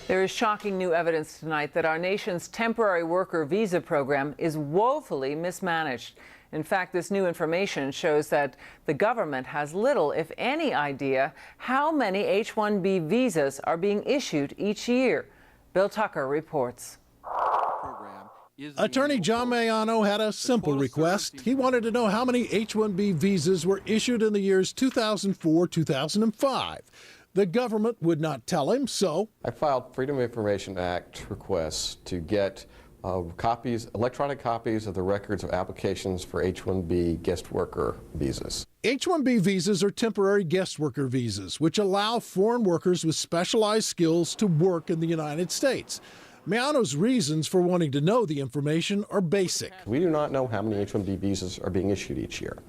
There is shocking new evidence tonight that our nation's temporary worker visa program is woefully mismanaged. In fact, this new information shows that the government has little, if any, idea how many H-1B visas are being issued each year. Bill Tucker reports. Attorney John Mayano had a simple request. He wanted to know how many H-1B visas were issued in the years 2004-2005. The government would not tell him, so I filed Freedom of Information Act requests to get electronic copies of the records of applications for H-1B guest worker visas. H-1B visas are temporary guest worker visas, which allow foreign workers with specialized skills to work in the United States. Mayano's reasons for wanting to know the information are basic. We do not know how many H-1B visas are being issued each year.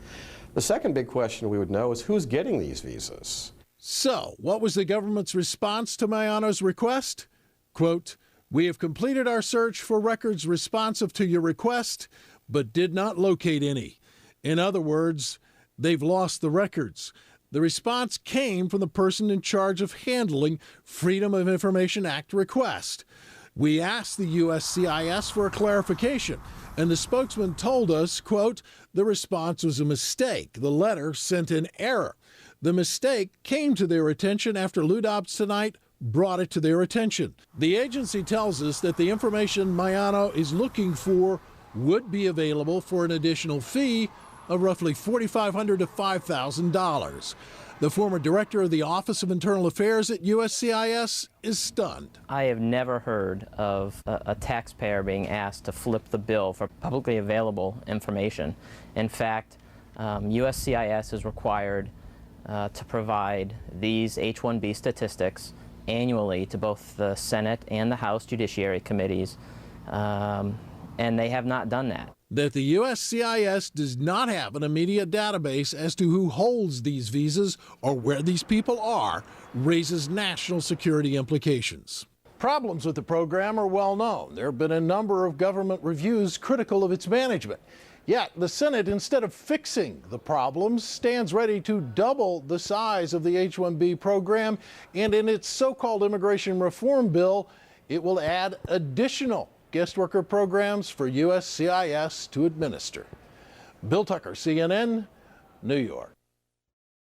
The second big question we would know is who's getting these visas. So, what was the government's response to Mayano's request? Quote, "We have completed our search for records responsive to your request, but did not locate any." In other words, they've lost the records. The response came from the person in charge of handling Freedom of Information Act request. We asked the USCIS for a clarification, and the spokesman told us, quote, "The response was a mistake. The letter sent in error. The mistake came to their attention after Lou Dobbs tonight brought it to their attention." The agency tells us that the information Mayano is looking for would be available for an additional fee of roughly $4,500 to $5,000. The former director of the Office of Internal Affairs at USCIS is stunned. I have never heard of a taxpayer being asked to flip the bill for publicly available information. In fact, USCIS is required to provide these H-1B statistics annually to both the Senate and the House Judiciary Committees, and they have not done that. That the USCIS does not have an immediate database as to who holds these visas or where these people are raises national security implications. Problems with the program are well known. There have been a number of government reviews critical of its management. Yet the Senate, instead of fixing the problems, stands ready to double the size of the H-1B program, and in its so-called immigration reform bill, it will add additional guest worker programs for USCIS to administer. Bill Tucker, CNN, New York.